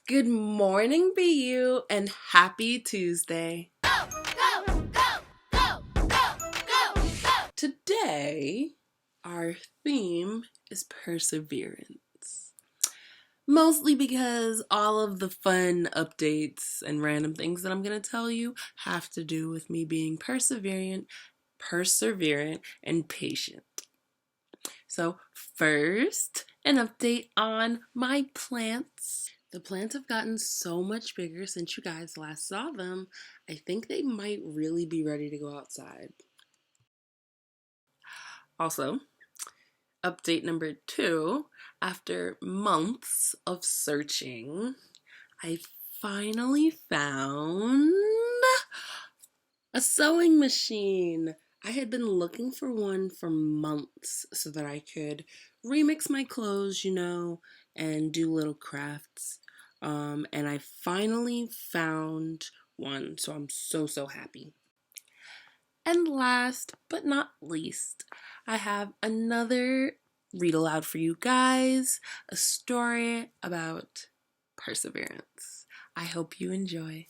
Good morning, BU, and happy Tuesday. Today, our theme is perseverance. Mostly because all of the fun updates and random things that I'm going to tell you have to do with me being perseverant, and patient. So, first, an update on my plants. The plants have gotten so much bigger since you guys last saw them. I think they might really be ready to go outside. Also, update number 2, after months of searching, I finally found a sewing machine. I had been looking for one for months so that I could remix my clothes, and do little crafts. And I finally found one, so I'm so happy. And last but not least, I have another read aloud for you guys, a story about perseverance. I hope you enjoy.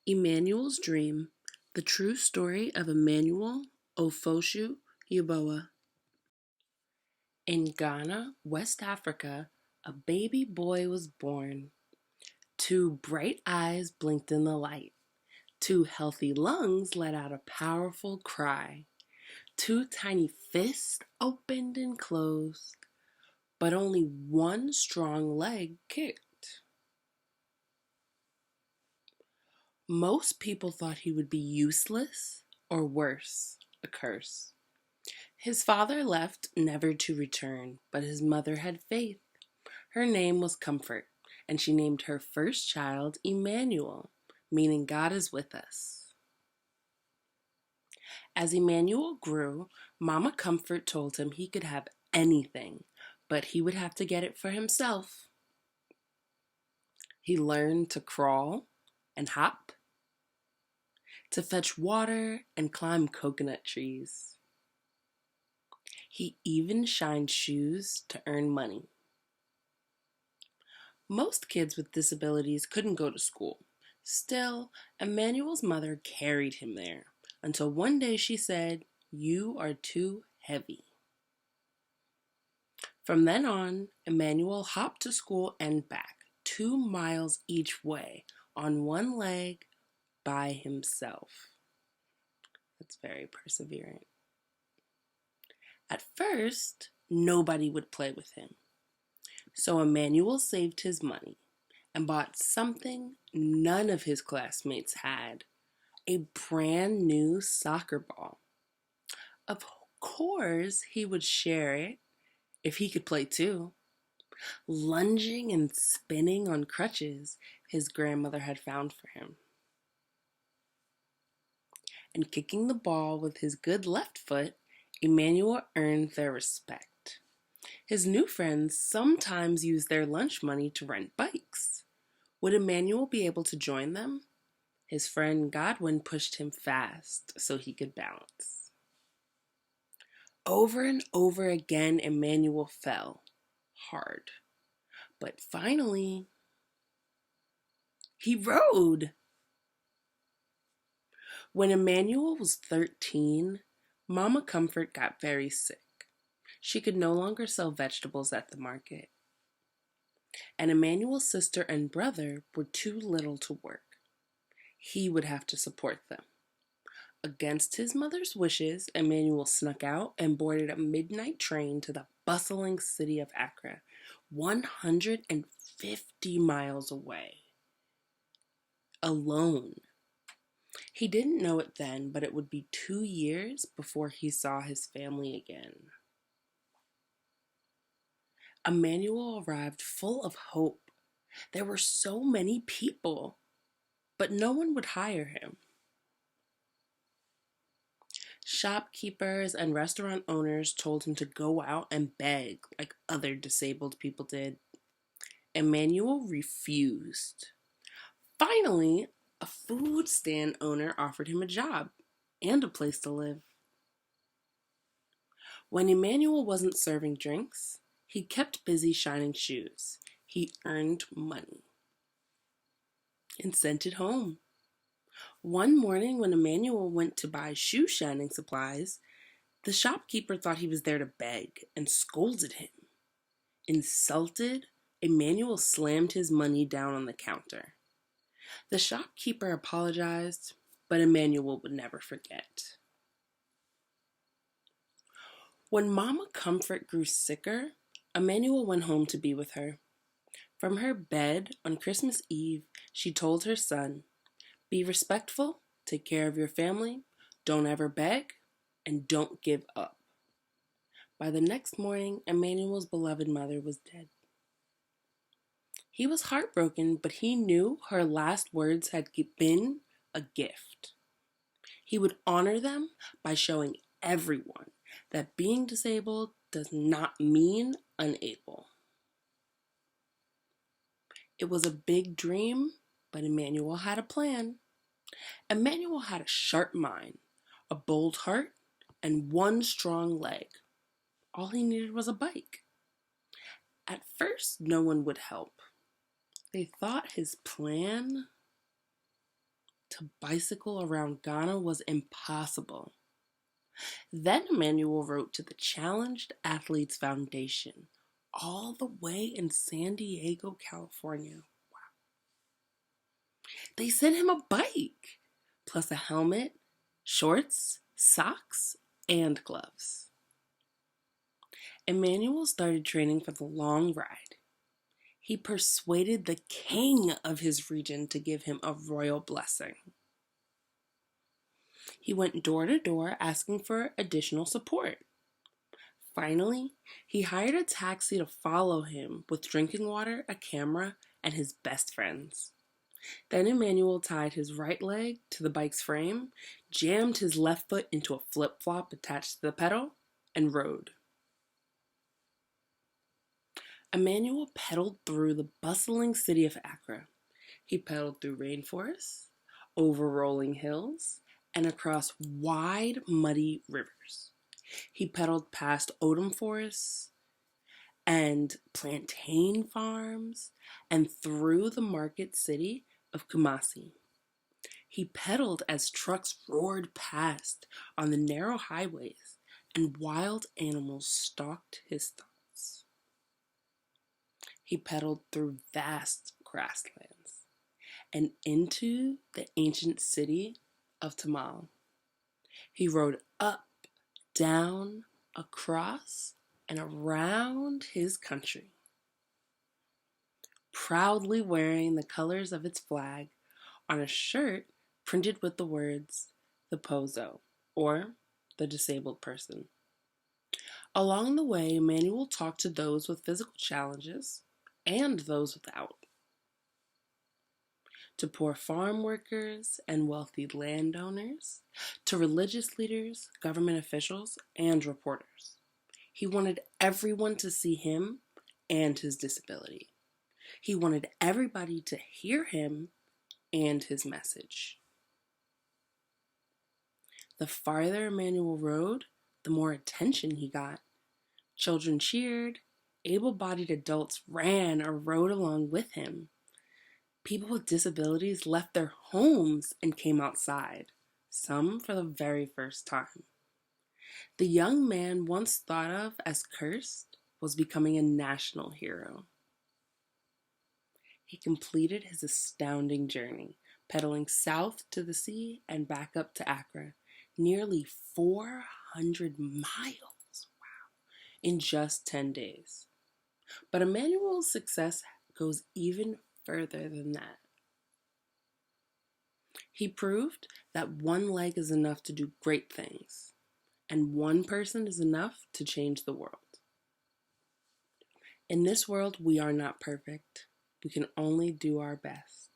Emmanuel's Dream, the true story of Emmanuel Ofoshu Yeboah. In Ghana, West Africa, a baby boy was born. 2 bright eyes blinked in the light. 2 healthy lungs let out a powerful cry. 2 tiny fists opened and closed, but only 1 strong leg kicked. Most people thought he would be useless, or worse, a curse. His father left never to return, but his mother had faith. Her name was Comfort, and she named her first child Emmanuel, meaning God is with us. As Emmanuel grew, Mama Comfort told him he could have anything, but he would have to get it for himself. He learned to crawl and hop, to fetch water and climb coconut trees. He even shined shoes to earn money. Most kids with disabilities couldn't go to school. Still, Emmanuel's mother carried him there until one day she said, "You are too heavy." From then on, Emmanuel hopped to school and back, 2 miles each way, on 1 leg, by himself. That's very perseverant. At first, nobody would play with him. So Emmanuel saved his money and bought something none of his classmates had, a brand new soccer ball. Of course, he would share it if he could play too. Lunging and spinning on crutches his grandmother had found for him. And kicking the ball with his good left foot, Emmanuel earned their respect. His new friends sometimes used their lunch money to rent bikes. Would Emmanuel be able to join them? His friend Godwin pushed him fast so he could balance. Over and over again, Emmanuel fell hard. But finally, he rode. When Emmanuel was 13, Mama Comfort got very sick. She could no longer sell vegetables at the market. And Emmanuel's sister and brother were too little to work. He would have to support them. Against his mother's wishes, Emmanuel snuck out and boarded a midnight train to the bustling city of Accra, 150 miles away. Alone. He didn't know it then, but it would be 2 years before he saw his family again. Emmanuel arrived full of hope. There were so many people, but no one would hire him. Shopkeepers and restaurant owners told him to go out and beg like other disabled people did. Emmanuel refused. Finally, a food stand owner offered him a job and a place to live. When Emmanuel wasn't serving drinks, he kept busy shining shoes. he earned money and sent it home. One morning, when Emmanuel went to buy shoe shining supplies, the shopkeeper thought he was there to beg and scolded him. Insulted, Emmanuel slammed his money down on the counter. The shopkeeper apologized, but Emmanuel would never forget. When Mama Comfort grew sicker, Emmanuel went home to be with her. From her bed on Christmas Eve, she told her son, "Be respectful, take care of your family, don't ever beg, and don't give up." By the next morning, Emmanuel's beloved mother was dead. He was heartbroken, but he knew her last words had been a gift. He would honor them by showing everyone that being disabled does not mean unable. It was a big dream, but Emmanuel had a plan. Emmanuel had a sharp mind, a bold heart, and one strong leg. All he needed was a bike. At first, no one would help. They thought his plan to bicycle around Ghana was impossible. Then Emmanuel wrote to the Challenged Athletes Foundation, all the way in San Diego, California. Wow. They sent him a bike, plus a helmet, shorts, socks, and gloves. Emmanuel started training for the long ride. He persuaded the king of his region to give him a royal blessing. He went door to door asking for additional support. Finally, he hired a taxi to follow him with drinking water, a camera, and his best friends. Then Emmanuel tied his right leg to the bike's frame, jammed his left foot into a flip-flop attached to the pedal, and rode. Emmanuel pedaled through the bustling city of Accra. He pedaled through rainforests, over rolling hills, and across wide, muddy rivers. He pedaled past opium forests and plantain farms and through the market city of Kumasi. He pedaled as trucks roared past on the narrow highways and wild animals stalked his thoughts. He pedaled through vast grasslands and into the ancient city of Tamale. He rode up, down, across, and around his country, proudly wearing the colors of its flag on a shirt printed with the words, "The Pozo," or the disabled person. Along the way, Emmanuel talked to those with physical challenges and those without, to poor farm workers and wealthy landowners, to religious leaders, government officials, and reporters. He wanted everyone to see him and his disability. He wanted everybody to hear him and his message. The farther Emmanuel rode, the more attention he got. Children cheered, able-bodied adults ran or rode along with him. People with disabilities left their homes and came outside, some for the very first time. The young man once thought of as cursed was becoming a national hero. He completed his astounding journey, pedaling south to the sea and back up to Accra, nearly 400 miles, wow, in just 10 days. But Emmanuel's success goes even further than that. He proved that one leg is enough to do great things, and one person is enough to change the world. In this world, we are not perfect. We can only do our best.